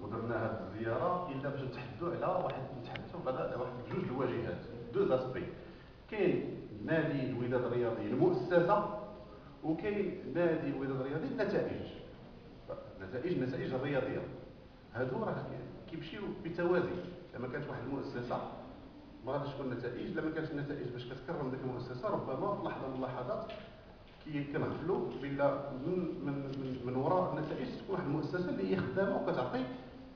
ودرنا هذه الزياره الا باش نتحدثوا على واحد جوج الواجهات، دو زاسبي. كاين نادي الوداد الرياضي المؤسسه، وكاين نادي الوداد الرياضي النتائج الرياضيه. هادو راه كيمشيو بتوازي. لما كانت واحد المؤسسه ما غاديش تكون نتائج، لما كانت النتائج باش كتكرم ديك المؤسسه ربما في لحظه من اللحظات كنغفلوا بلا من وراء النتائج تكون واحد المؤسسه اللي هي خدامه وكتعطي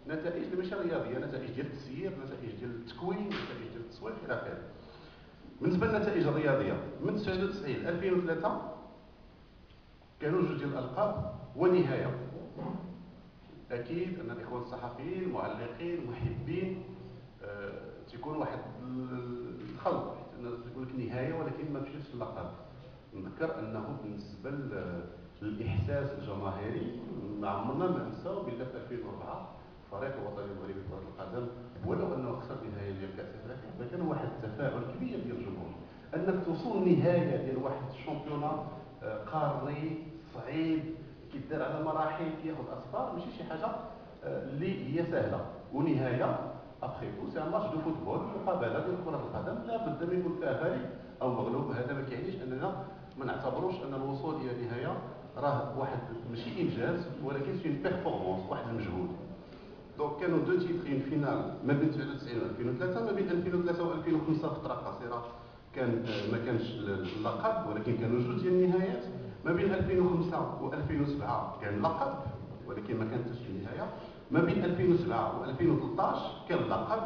نتائج اللي ماشي رياضيه، نتائج ديال التسيير، نتائج ديال التكوين، نتائج ديال التسويق الى اخره. بالنسبه للنتائج الرياضيه من 99 2003 كانوا جوج ديال الالقاب ونهايه. اكيد ان الاخوان الصحفيين المعلقين محبين تيكون واحد الخلط، حيت الناس تقول لك نهايه ولكن ما مشيتش اللقب. نذكر انه بالنسبه للاحساس الجماهيري ما عمرنا ما ننساو بلا في 2004 الفريق الوطني المغربي لكره القدم ولو انه خسر النهايه ديال كاس افريقيا فكان واحد التفاعل كبير ديال الجمهور انك توصل نهايه ديال واحد الشامبيونا قاري صعيب كيدار على مراحل كياخذ اصفار، ماشي شي حاجه اللي هي سهله. ونهايه ابخي تو سي ان ماتش دو فوتبول، مقابله ديال كره القدم لا بد من يكون فيها غالب او مغلوب. هذا ما كيعنيش اننا ما نعتبروش ان الوصول الى النهايه راه واحد ماشي انجاز ولكن سي بيرفورمانس، واحد المجهود. دونك كانوا دو تيترين فينال ما بين 99 و 2003، ما بين 2003 و 2005 فتره قصيره كان ما كانش اللقب ولكن كانوا جوج ديال النهايات. ما بين 2005 و 2007 كان اللقب ولكن ما كانتش النهايه. ما بين 2007 و 2013 كان اللقب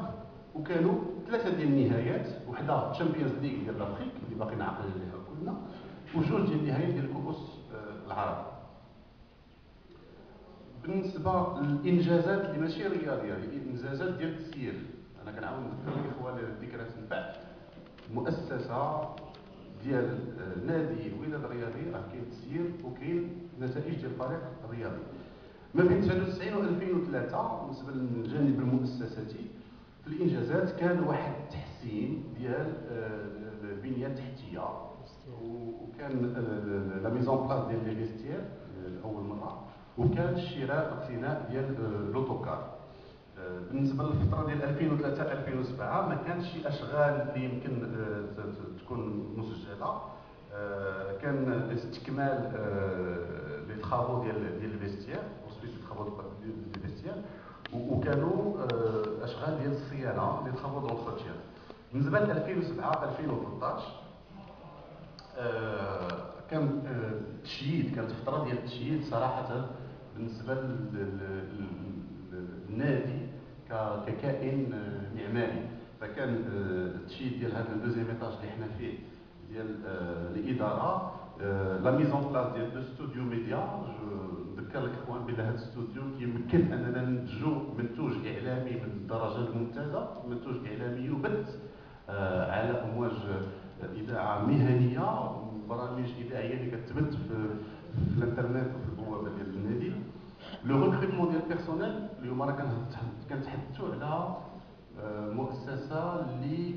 وكانوا ثلاثه ديال النهايات، وحده تشامبيونز ليغ ديال لافريك اللي باقي نعقل عليها كلنا، وجوج ديال النهايات ديال كؤوس العرب. بالنسبه للانجازات اللي ماشي رياضيه، الانجازات ديال التسيير، انا كنعاود نذكر الاخوان الذكرى تنفع. مؤسسه ديال نادي الوداد الرياضي راه كاين تسيير وكاين نتائج ديال الفريق الرياضي. ما بين 99 و 2003 بالنسبه للجانب المؤسساتي في الانجازات كان واحد التحسين ديال البنيه التحتيه، وكان لا ميزون بلاص ديال لي فيستير لاول مره، وكان شراء اقتناء ديال لوطوكار. بالنسبه للفتره ديال 2003 2007 ما كانش شي اشغال اللي يمكن تكون مسجله. كان استكمال لي ترافو ديال الفيستير وسبيت ترافو ديال الفيستير، وكانوا اشغال ديال الصيانه لي ترافو دونتروتيان. بالنسبه ل 2007 2013 كان التشييد، كانت فتره ديال التشييد صراحه بالنسبه للنادي ككائن معماري. فكان التشييد ديال هذا الدوزيام ايطاج اللي حنا فيه ديال الاداره، لا ميزون بلاص ديال دو ستوديو ميديا. نذكر الاخوان بان هذا الاستوديو كيمكن اننا ننتجوا منتوج اعلامي من الدرجه الممتازه، منتوج اعلامي يبث على امواج اذاعه مهنيه، برامج اذاعيه اللي كتبث في الانترنت وفي البوابه ديال النادي. لو ريكروتمون ديال البيرسونيل اليوم راه كنتحدثوا على مؤسسه اللي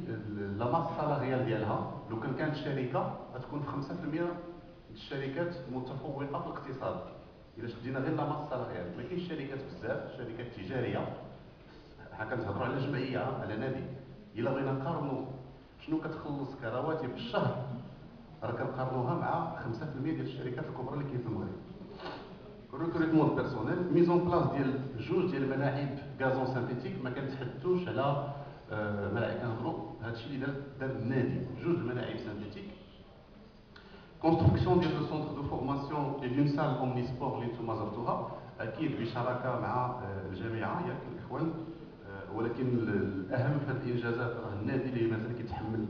لا ماس سالاريال ديالها لو كانت شركه غتكون في 5% الشركات متفوقه في الاقتصاد. الا شدينا غير لا ماس سالاريال ما كاينش شركات بزاف، شركات تجاريه. حنا كنهضروا على جمعيه على نادي، الا بغينا نقارنوا شنو كتخلص كرواتب بالشهر راه كنقارنوها مع 5% ديال الشركات الكبرى اللي كاين في المغرب. ريكروتمون بيرسونيل، ميزون بلاص ديال جوج ديال الملاعب غازون سانتيتيك. ما كنتحدثوش على ملاعب، كنهضروا هادشي اللي دار النادي، جوج الملاعب سانتيتيك. كونستركسيون ديال لو سونتر دو فورماسيون اي دون سال اومني سبور اللي نتوما زرتوها اكيد بشراكه مع الجامعه ياك الاخوان. ولكن الاهم في هذه الانجازات راه النادي اللي مازال كيتحمل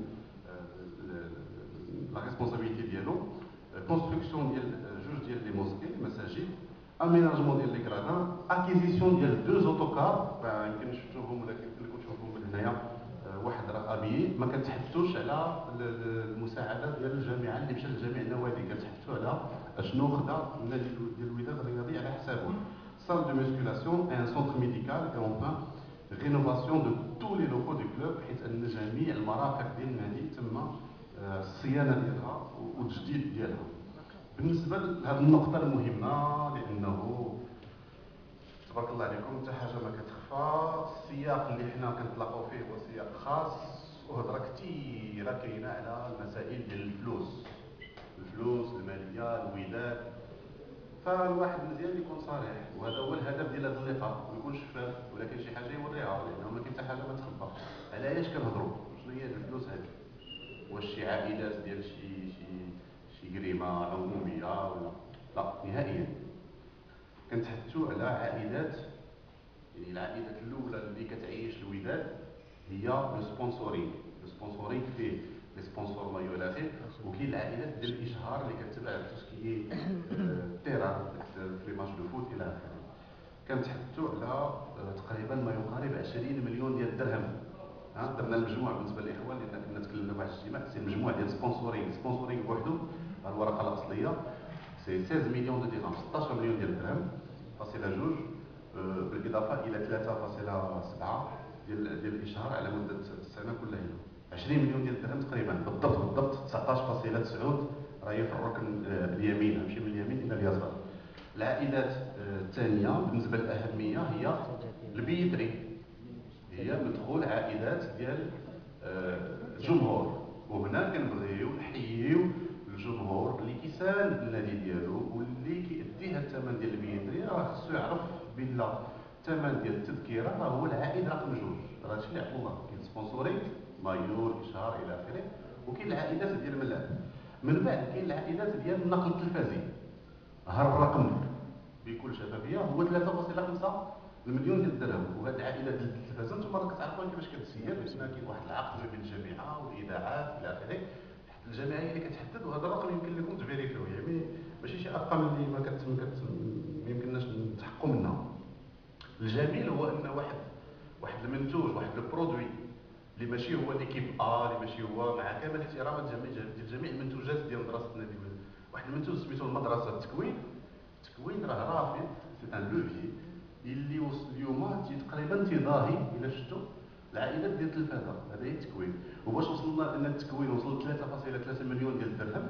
لا ريسبونسابيلتي ديالو. كونستركسيون ديال جوج ديال لي موسكي مساجد، اميناجمون ديال لي كرادان، اكيزيسيون ديال دو زوتوكار. يمكن شفتوهم ولا كنت تشوفوهم من هنايا، واحد راه ابيي. ما كنتحدثوش على المساعدات ديال الجامعه اللي مشات لجميع النوادي، كنتحدثوا على شنو خدا النادي ديال الوداد الرياضي على حسابه. salle de musculation et un centre médical et enfin rénovation de tous les locaux du club، بحيث ان جميع المرافق ديال النادي تم الصيانه ديالها والتجديد ديالها. بالنسبه لهذه النقطه المهمه لانه تبارك الله عليكم حتى حاجه ما كتخفى. السياق اللي حنا كنتلاقاو فيه هو سياق خاص، وهضره كثيره كاينه على المسائل ديال الفلوس الماليه الوداد. فالواحد مزيان يكون صريح، وهذا هو الهدف ديال هذا اللقاء، ويكون شفاف، ولكن شي حاجه يوريها، لانه ما كاين حتى حاجه ما تخبى. على علاش كنهضروا؟ شنو هي الفلوس هذه؟ واش شي عائدات ديال شي جريمه عموميه ولا لا؟ نهائيا. كنتحدثوا على عائدات، يعني العائدات الاولى اللي كتعيش الوداد هي لو سبونسورينغ. لو سبونسورينغ فيه لي سبونسور مايو الى اخره، وكاين العائدات ديال الاشهار اللي كتبع توسكي تيران في لي ماتش دو فوت الى اخره. كنتحدثوا على تقريبا ما يقارب 20 مليون ديال الدرهم. درنا المجموع بالنسبه للاخوان، لان كنا تكلمنا في واحد الاجتماع، سي المجموع ديال سبونسورينغ بوحدو، الورقه الاصليه سي 16 مليون دو درهم، 16 مليون ديال الدرهم فاصله جوج، بالاضافه الى 3.7 ديال الاشهار على مده السنه كلها. 20 مليون ديال الدرهم تقريبا، بالضبط 19.9 راهي في الركن اليمين، نمشي من اليمين الى اليسار. العائدات الثانيه بالنسبه للاهميه هي البيتري، هي مدخول عائدات ديال الجمهور. وهنا كنبغيو نحييو الجمهور اللي كيساند النادي ديالو واللي كيأدي هذا الثمن ديال البيتري. راه خصو يعرف بلا الثمن ديال التذكره راه هو العائد رقم جوج. راه هادشي اللي عطوا الله، كاين سبونسورينغ مايو الاشهار الى اخره، وكاين العائدات ديال الملاعب. من بعد كاين العائدات ديال النقل التلفزي. ها الرقم بكل شفافيه هو 3.5 المليون ديال الدرهم. وهذه العائدات ديال التلفاز انتم راه كتعرفوا كيفاش كتسير، بان كاين واحد العقد ما بين الجامعه والاذاعات الى اخره. الجمعيه اللي كتحدد، وهذا الرقم يمكن لكم تفيريفيوه، يعني ماشي شي ارقام اللي ما يمكنناش نتحققوا منها. الجميل هو ان واحد المنتوج، واحد البرودوي اللي ماشي هو ليكيب اللي ماشي هو، مع كامل الاحترام جميع المنتوجات ديال مدرسه النادي الوداد، واحد المنتوج سميتو المدرسه التكوين راه رافد، سي ان لوفي اللي وصل اليوم تقريبا تضاهي الى شفتوا العائدات ديال التلفازه. هذا هي التكوين. وباش وصلنا لان التكوين وصل 3.3 مليون ديال الدرهم،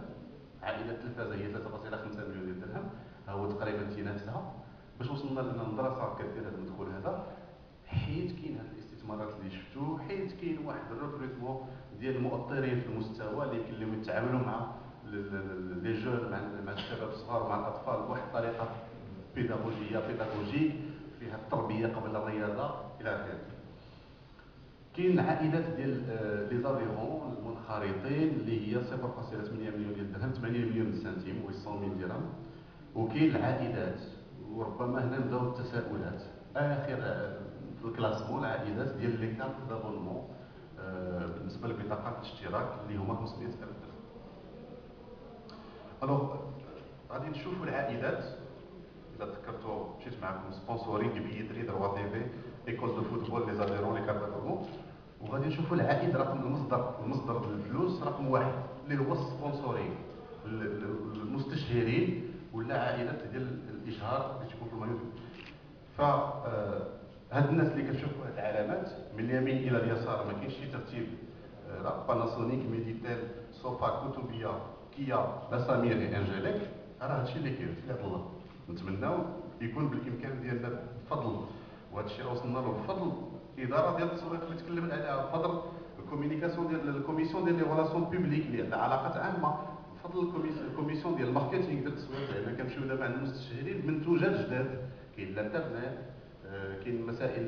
عائدات التلفازه هي 3.5 مليون ديال الدرهم، ها هو تقريبا تينافسها. باش وصلنا لان المدرسه كدير هذا المدخول هذا، حيت كاين هاد الاستثمارات اللي شفتوا، حيت كاين واحد الريكروتمون ديال المؤطرين في المستوى اللي يمكن لهم يتعاملوا مع لي جون، مع الشباب الصغار، مع الاطفال بواحد الطريقه بيداغوجيك فيها التربيه قبل الرياضه الى اخره. كاين عائدات ديال لي زاديرون المنخرطين اللي هي 0.8 مليون ديال الدرهم، 80 مليون سنتيم و 100 ديرهم. وكاين العائدات، وربما هنا نبداو التساؤلات، اخر في الكلاسمون العائدات ديال لي كارت دابونمون بالنسبه لبطاقات الاشتراك اللي هما 500,000 درهم. الوغ غادي نشوفوا العائدات. اذا تذكرتوا مشيت معكم سبونسورينغ بيتري دروا تي في ايكول دو فوتبول لي زاديرون لي كارت دابونمون، وغادي نشوفوا العائد رقم المصدر ديال الفلوس رقم واحد اللي هو السبونسورينغ، المستشهرين ولا عائدات ديال الاشهار اللي تكون في المايو. ف هاد الناس اللي كتشوفوا هاد العلامات من اليمين الى اليسار ما كاينش شي ترتيب، باناسونيك، ميديتيل، سوفا، كوتوبيا، كيا، لاسامير، انجيليك، راه هادشي اللي كاين في يد الله. نتمناو يكون بالامكان ديالنا بفضل، وهذا الشيء وصلنا له بفضل الاداره ديال التسويق اللي تكلمنا عليها، بفضل الكومينيكاسيون ديال الكوميسيون ديال لي ريلاسيون بوبليك اللي عندها علاقات عامه، بفضل الكوميسيون ديال الماركتينغ ديال التسويق، لان كنمشيو دابا عند المستشهرين بمنتوجات جداد. كاين الانترنت، كاين المسائل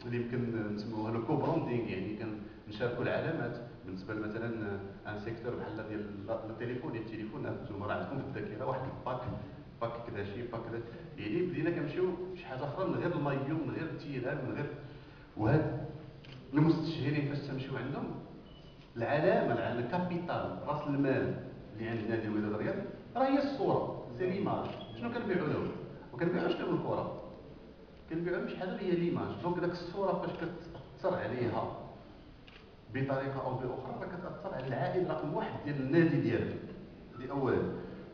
اللي يمكن نسموها لو كوبروندينغ، يعني كنشاركوا العلامات بالنسبه مثلا ان سيكتور بحال ديال التليفون انتم راه عندكم في الذاكره واحد باك كذا شي باك كذا، يعني بدينا كنمشيو شي حاجه اخرى من غير المايو، من غير التيران، من غير. وهاد المستشهرين فاش تمشيو عندهم العلامه الكابيتال، راس المال اللي عند نادي الوداد الرياضي راه هي الصوره، سي ليماج. شنو كنبيعوا لهم؟ وكنبيعوش لهم الكره، كنبيعوا لهم شي حاجه اللي هي ليماج. دونك داك الصوره فاش كتاثر عليها بطريقه او باخرى راه كتاثر على العائد رقم واحد ديال النادي ديالك. هذه اولا.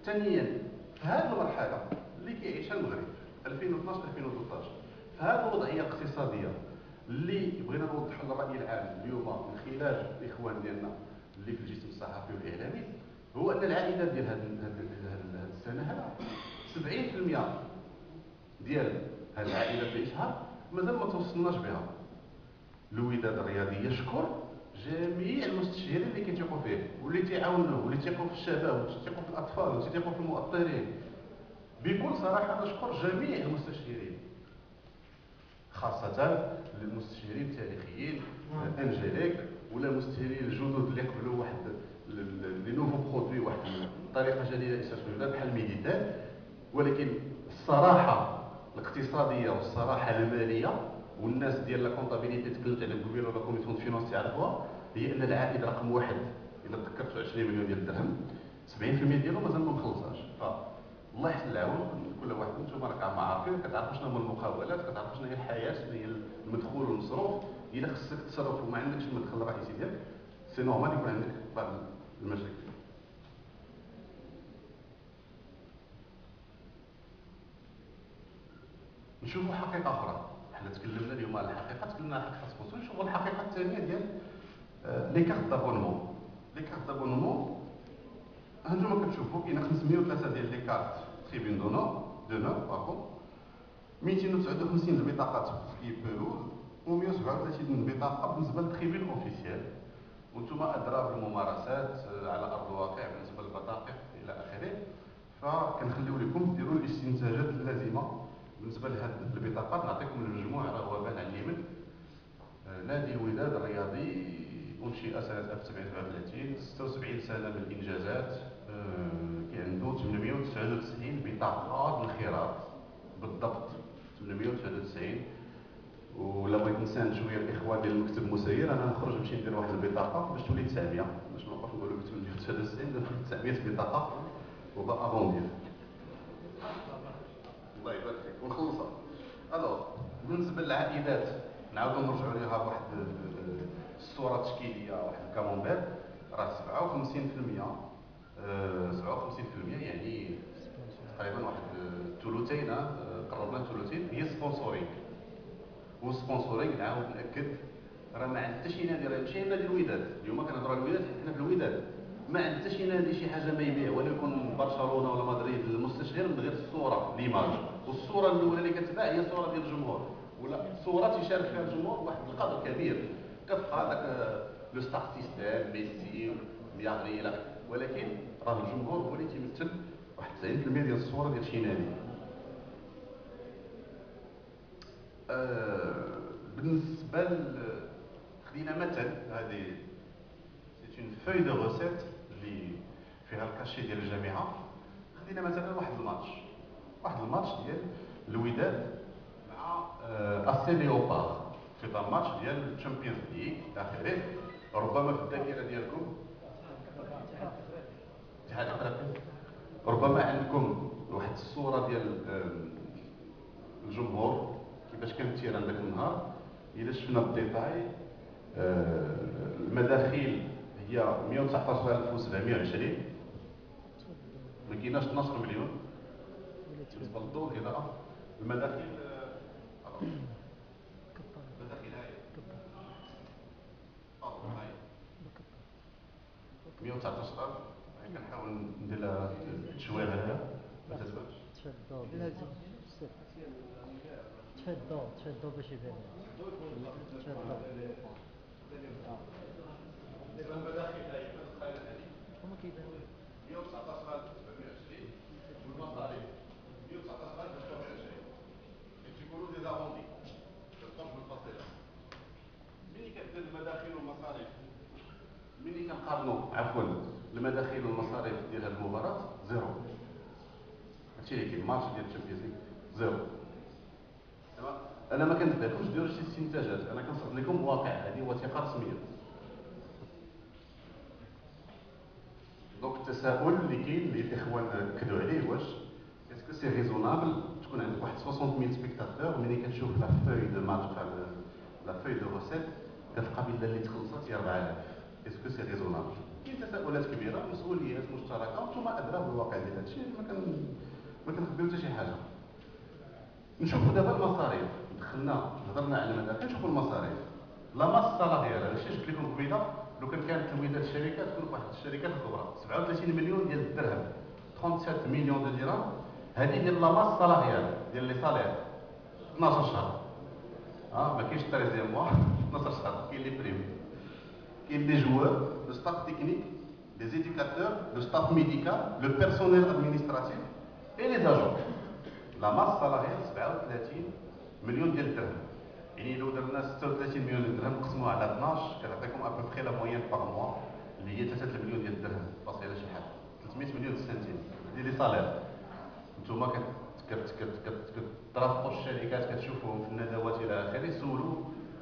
ثانيا، في هذه المرحله اللي كيعيشها المغرب 2012 2013، في هذه الوضعيه الاقتصاديه اللي بغينا نوضحوا للراي العام اليوم من خلال الاخوان ديالنا اللي في الجسم الصحفي والاعلامي، هو ان العائدات ديال هذه السنه هذا 70% ديال هذه العائله في الاشهار مازال ما توصلناش بها. الوداد الرياضي يشكر جميع المستشارين اللي كيتيقوا فيه واللي تيعاونوه واللي تيقوا في الشباب واللي تيقوا في الاطفال واللي تيقوا في المؤطرين. بكل صراحه نشكر جميع المستشارين، خاصه المستشارين التاريخيين انجيليك ولا المستشارين الجدد اللي قبلوا واحد لي نوفو برودوي، واحد الطريقه جديده لاستثمار بحال ميديتال. ولكن الصراحه الاقتصاديه والصراحه الماليه والناس ديال لا كونطابيليتي تكلمت عليهم قبيله ولا كوميسيون فينونس تعرفوها، هي ان العائد رقم واحد الا تذكرت 20 مليون ديال الدرهم 70% ديالو مازال ما مخلصاش. الله يحسن العون كل واحد. انتم راك عارفين كتعرفوا شنو هما المقاولات، كتعرفوا شنو هي الحياه، شنو هي المدخول والمصروف. الا خصك تصرف وما عندكش المدخل الرئيسي ديالك سي نورمال يكون عندك بعض المشاكل. نشوفوا حقيقه اخرى. حنا تكلمنا اليوم على الحقيقه، تكلمنا على حقيقه سبونسور. نشوفوا الحقيقه الثانيه ديال لي كارت دابونمون. لي كارت دابونمون هانتوما كتشوفوا كاين 503 ديال لي كارت تريبون دو نو باغون، 259 البطاقات في بيروز و137 بطاقه بالنسبه للتريبون اوفيسيال. وانتم ادرى بالممارسات على ارض الواقع بالنسبه للبطاقه الى اخره. فكنخليو لكم ديروا الاستنتاجات اللازمه بالنسبه لهذه البطاقات. نعطيكم المجموع راه هو بان على اليمين. نادي الوداد الرياضي انشئ سنه 1937، 76 سنه من الانجازات. عنده 899 بطاقه الانخراط بالضبط 899. ولا بغيت نساند شويه الاخوان ديال المكتب المسير، انا نخرج نمشي ندير واحد البطاقه باش تولي 900، باش ما نبقاوش نقولوا 899 ندير 900 بطاقه وبقى اغوندير. الله يبارك فيك ونخلصها. الوغ بالنسبه للعائدات نعاودو نرجعوا ليها بواحد الصوره تشكيليه، واحد الكامونبير. راه 57% 57% يعني تقريبا واحد ثلثين، قربنا ثلثين هي سبونسورينغ. والسبونسورينغ نعاود ناكد راه ما عند حتى شي نادي، راه ماشي نادي الوداد اليوم كنهضروا على الوداد، حنا في الوداد ما عند حتى شي نادي شي حاجه ما يبيع، ولا يكون برشلونه ولا مدريد المستشعر من غير الصوره ليماج. والصوره الاولى اللي كتباع هي الصوره ديال الجمهور، ولا صوره تيشارك فيها الجمهور بواحد القدر كبير. كتبقى هذاك لو ستار سيستيم ميسي مياغري الى، ولكن راه الجمهور هو اللي تيمثل واحد 90% ديال الصوره ديال شي نادي. بالنسبه خدينا مثل، هذه سيت اون فوي دو روسيت اللي فيها الكاشي ديال الجامعه. خدينا مثلا واحد الماتش ديال الوداد مع اسي ليوبار في ذا ماتش ديال الشامبيونز ليغ اخره. ربما في الذاكره ديالكم اتحاد افريقيا ربما عندكم واحد الصوره ديال الجمهور كيفاش كان التيران ذاك النهار. الا شفنا بالديتاي المداخيل هي 119720، ما كايناش 12 مليون بالنسبه للضوء الاضاءه. المداخيل المداخيل هاي 119000. كنحاول ندير لها تشويه هكا ما تتبانش. تفضل باش يبان. المداخيل هاي هما كيبانوا 119720 والمصاريف 119320. تيقولوا دي زافوندي كتخرج من الفصيله. ملي كدير المداخيل والمصاريف، ملي كنقارنوا عفوا المداخيل والمصاريف ديال هذه المباراه زيرو. هادشي اللي كاين. ماتش ديال الشامبيونز ليغ زيرو. انا ما كنتبعكمش ديروا شي استنتاجات، انا كنصرف لكم واقع، هذه وثيقه رسميه. دونك التساؤل اللي كاين اللي الاخوان اكدوا عليه، واش اسكو سي ريزونابل تكون عندك واحد 60000 سبيكتاتور ملي كتشوف لا فوي دو ماتش بتاع لا فوي دو روسيت كتلقى بلا اللي تخلصات هي 4000. اسكو سي ريزونابل؟ كاين تساؤلات كبيره، مسؤوليات مشتركه، وانتم ادرى بالواقع ديال هادشي. ما كنخبيو حتى شي حاجه. نشوفوا دابا المصاريف، دخلنا هضرنا على المداخل، نشوفوا المصاريف. لا ماس سالاريال هادشي قلت لكم قبيله، لو كانت الوداد الشركه تكون واحد الشركات الكبرى 37 مليون ديال الدرهم، 37 مليون دو درهم. هذه ديال لا ماس سالاريال ديال لي سالير. 12 شهر. ما كاينش 13 موا 12 شهر. كاين لي بريم، كاين لي جوار، لو ستاف تكنيك، les éducateurs, le staff médical, le personnel administratif et les agents. La masse salariale 37 مليون ديال الدرهم. يعني لو درنا 36 مليون درهم نقسموها على 12 كتعطيكم ابوبخي لا موين باغ موا اللي هي 3 مليون ديال الدرهم فاصله شي حاجه 300 مليون سنتيم ديال لي صالير. نتوما كترافقوا الشركات كتشوفوهم في الندوات الى اخره سولوا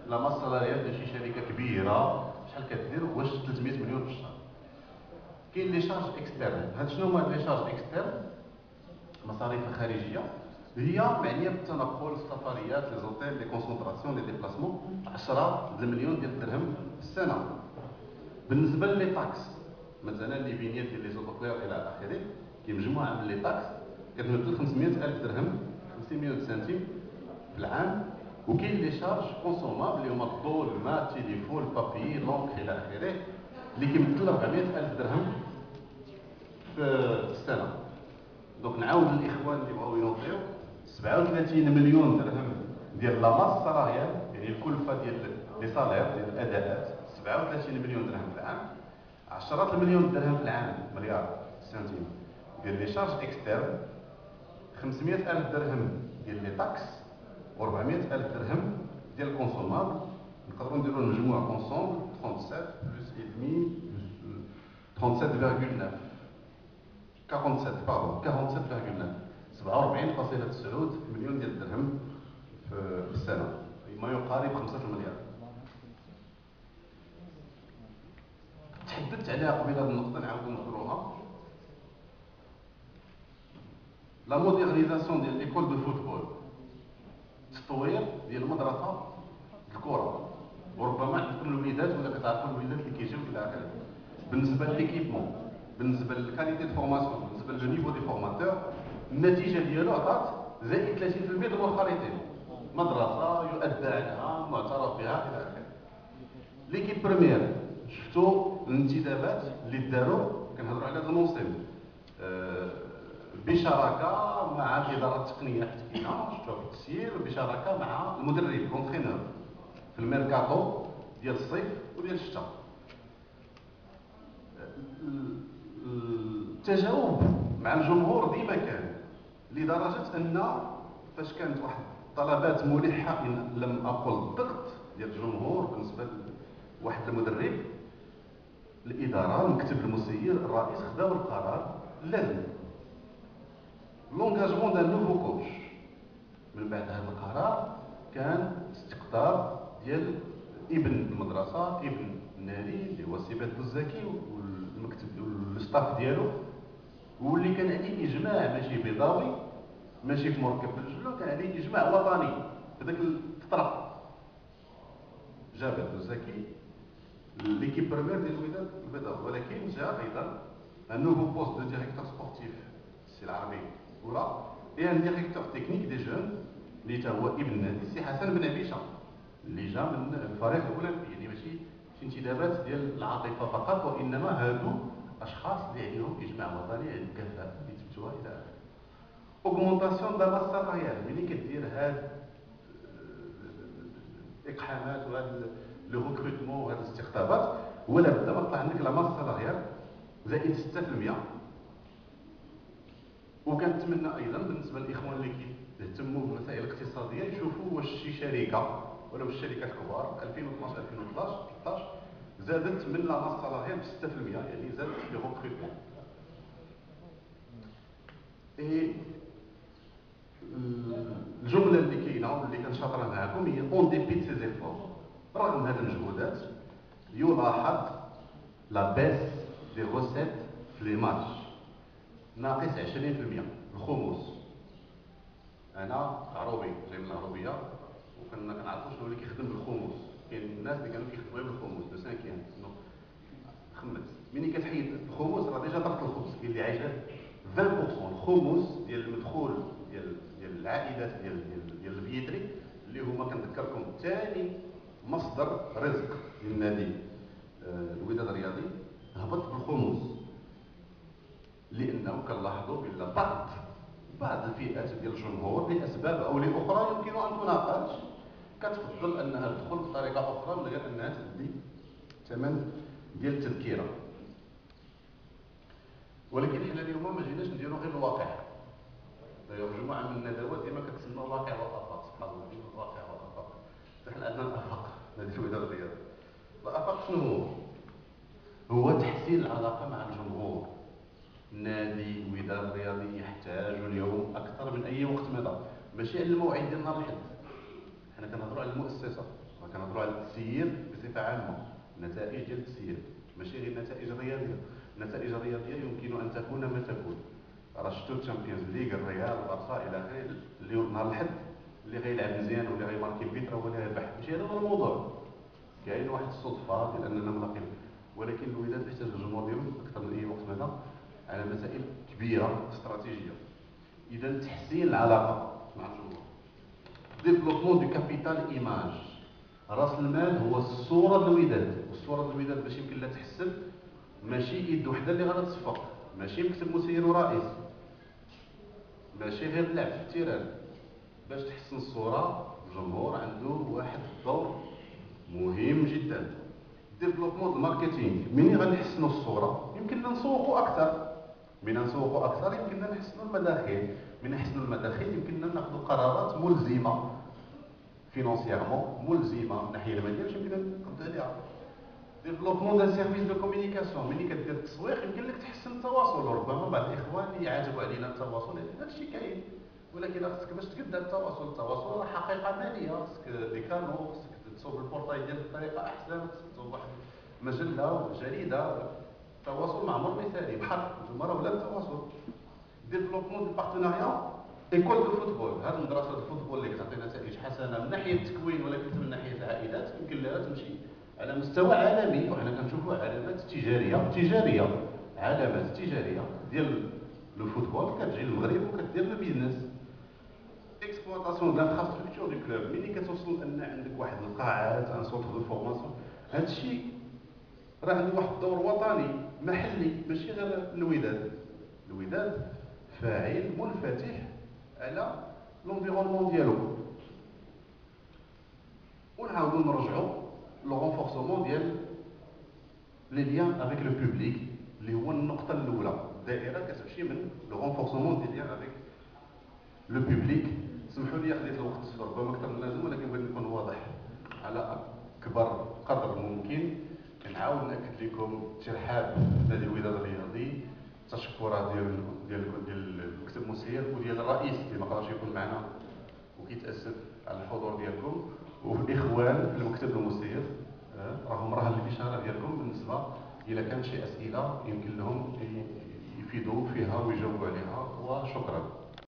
لا ماس سالاريال ديال شي شركه كبيره شحال كدير واش 300 مليون في الشهر. كاين لي شارج اكسترن. هاد شنو هما لي شارج اكسترن؟ مصاريف خارجيه هي معنيه بالتنقل السفريات لي زوتيل لي كونسونطراسيون لي ديبلاسمون 10 مليون ديال الدرهم في السنه. بالنسبه لي تاكس مثلا لي فينيات ديال لي زوتوكلير الى اخره كاين مجموعه من لي تاكس كتمثل 500,000 درهم 500 سنتيم في العام. وكاين لي شارج كونسومابل اللي هما الضوء الماء التليفون البابي لونك الى اخره اللي كيمثل 400,000 درهم في السنه. دونك نعاود للاخوان اللي بغاو ينوضيو 37 مليون درهم ديال لا ماس سالاريال يعني الكلفه ديال لي سالير ديال الاداءات 37 مليون درهم في العام. 10 مليون درهم في العام مليار سنتيم ديال لي شارج اكسترن 500,000 درهم ديال لي تاكس و400,000 درهم ديال الكونسومابل. نقدروا نديروا المجموع كونسومبل 37 بلس ادمي 37,9 47 باردون 47,9 47.9 مليون ديال الدرهم في السنه ما يقارب 5 مليار. تحدثت عليها قبيله النقطه نعاودوا نذكروها. لا موديرنيزاسيون ديال ليكول دو فوتبول تطوير ديال مدرسه الكره وربما عندكم الوليدات ولا كتعرفوا الوليدات اللي كيجيو الى اخره. بالنسبه لليكيبمون بالنسبه للكاليتي دو فورماسيون بالنسبه للنيفو دي فورماتور النتيجه ديالو عطات زائد 30% ديال الخريطين مدرسه يؤدى عنها معترف بها الى اخره. ليكيب بريمير شفتوا الانتدابات اللي داروا كنهضروا على هذا الموسم بشراكه مع الاداره التقنيه حتى هنا شفتوها في التسيير بشراكه مع المدرب كونترينور في الميركاتو ديال الصيف وديال الشتاء. التجاوب مع الجمهور ديما كان لدرجه ان فاش كانت واحد طلبات ملحه ان لم اقل الضغط ديال الجمهور بالنسبه لواحد المدرب الاداره المكتب المسير الرئيس خداو القرار لازم لونغاجمون دان نوفو كوتش. من بعد هذا القرار كان استقطاب ديال ابن المدرسه ابن النادي اللي هو السي بدر الزكي والمكتب والستاف ديالو واللي كان عليه اجماع ماشي بيضاوي ماشي في مركب الجلو كان عليه اجماع وطني في ذاك الفتره. جا بدر الزكي ليكيب بريمير ديال الوداد البيضاوي ولكن جاء ايضا ان نوفو بوست دو ديريكتور سبورتيف السي العربي ولا اي ان ديريكتور تكنيك دي جون اللي تا هو ابن النادي السي حسن بن عبيشه اللي جا من الفريق الاولمبي. يعني ماشي انتدابات ديال العاطفه فقط وانما هادو اشخاص اللي عليهم اجماع وطني على الكفاءه اللي تبتوها الى اخره. اوغمونطاسيون دا ماس سالاريال ملي كدير هاد الاقحامات وهاد لو ريكروتمون وهاد الاستقطابات ولا بد ما طلع عندك لا ماس سالاريال زائد 6%. وكنتمنى ايضا بالنسبه للاخوان اللي كيهتموا بالمسائل الاقتصاديه يشوفوا واش شي شركه ولو الشركات الكبار 2012 2013 زادت من لا ماس سالاريال ب 6% يعني زادت في ريكروتمون. اي الجمله اللي كاينه واللي كنشاطرها معكم هي اون ديبيت سي زيفور. رغم هذه المجهودات يلاحظ لا بيس دي روسيت في لي مارش ناقص 20%. الخمس انا عروبي جاي من العروبيه وكنعرفوا شنو اللي كيخدم بالخمس. كاين الناس اللي كانوا كيخدموا بالخمس دو سانكيام خمس ملي كتحيد الخمس راه ديجا طرت الخبز. كاين اللي عايشات 20% الخمس ديال المدخول ديال العائدات ديال البيتري اللي هما كنذكركم ثاني مصدر رزق للنادي الوداد الرياضي هبط بالخمس لانه كنلاحظوا بان بعض بعض الفئات ديال الجمهور لاسباب او لاخرى يمكن ان تناقش، كتفضل انها تدخل بطريقه اخرى من غير انها تدي ثمن ديال التذكره. ولكن حنا اليوم ما جيناش نديرو غير الواقع. مجموعه من الندوات ديما كتسمى واقع وافاق، سبحان الله، ديما واقع وافاق. فحنا عندنا الافاق، نادي الوداد الرياضي. الافاق شنو هو؟ هو تحسين العلاقه مع الجمهور. نادي الوداد الرياضي يحتاج اليوم اكثر من اي وقت مضى، ماشي على الموعد ديال نهار الحد. حنا كنهضروا على المؤسسه، كنهضروا على التسيير بصفه عامه، النتائج ديال التسيير، ماشي غير النتائج الرياضيه. النتائج الرياضيه يمكن ان تكون ما تكون. راه شفتوا الشامبيونز ليغ، الريال، البارسا الى اخره، اليوم نهار الحد اللي غيلعب مزيان واللي غيماركي البيت راه هو اللي ربح. ماشي هذا هو الموضوع. كاين واحد الصدفه ديال اننا ملاقيين، ولكن الوداد يحتاج الجمهور ديالو اكثر من اي وقت مضى على مسائل كبيره استراتيجيه. اذا تحسين العلاقه مع الجمهور، ديفلوبمون دو كابيتال ايماج. راس المال هو الصوره ديال الوداد، والصوره ديال الوداد باش يمكن لها تحسن ماشي يد وحده اللي غادا تصفق، ماشي مكتب مسير ورئيس، ماشي غير اللعب في التيران. باش تحسن الصوره الجمهور عنده واحد الدور مهم جدا. ديفلوبمون الماركتينغ، منين غنحسنوا الصوره يمكننا نسوقوا اكثر، من نسوقوا اكثر يمكننا نحسنوا المداخيل، من نحسنوا المداخيل يمكننا ناخذوا قرارات ملزمه فينونسييرمون، ملزمه من الناحيه الماليه باش يمكننا نقدروا عليها. ديفلوبمون دان سيرفيس دو كومونيكاسيون، ملي كدير التسويق يمكن لك تحسن التواصل. وربما بعض الاخوان يعاتبوا علينا التواصل، هذا الشيء كاين، ولكن خصك باش تقدر التواصل راه حقيقه ماليه. خصك دي كانو، خصك تصوب البورتاي ديالك بطريقه احسن، خصك تصوب واحد مجله جريده. التواصل معمر مثالي بحر، نتوما راه ولا التواصل. ديفلوبمون دو بارتناريا، ايكول دو فوتبول، هذه المدرسه الفوتبول اللي كتعطي نتائج حسنه من ناحيه التكوين ولكن من ناحيه العائدات يمكن لها تمشي على مستوى عالمي. وحنا كنشوفوا علامات تجاريه علامات تجاريه ديال لو فوتبول كتجي للمغرب وكدير لو بيزنس. اكسبلوطاسيون دو لانفراستركتور دو كلوب، ملي كتوصل ان عندك واحد القاعات، ان سونتر دو فورماسيون، هذا الشيء راه عنده واحد الدور وطني محلي، ماشي غير الوداد. الوداد فاعل منفتح على لونفيرونمون ديالو. ونعاودو نرجعو لو رونفورسمون ديال لي ليان افيك لو بوبليك، اللي هو النقطه الاولى. الدائره كتمشي من لو رونفورسمون ديال ليان افيك لو بوبليك. سمحوا لي خديت الوقت ربما اكثر من اللازم، ولكن بغيت نكون واضح على اكبر قدر ممكن. كنعاود ناكد لكم ترحاب نادي الوداد الرياضي، التشكرات ديال المكتب المسير وديال الرئيس اللي ما قدرش يكون معنا وكيتاسف على الحضور ديالكم، والاخوان في المكتب المسير راهم راه الاشاره ديالكم بالنسبه الى كان شي اسئله يمكن لهم يفيدوا فيها ويجاوبوا عليها. وشكرا.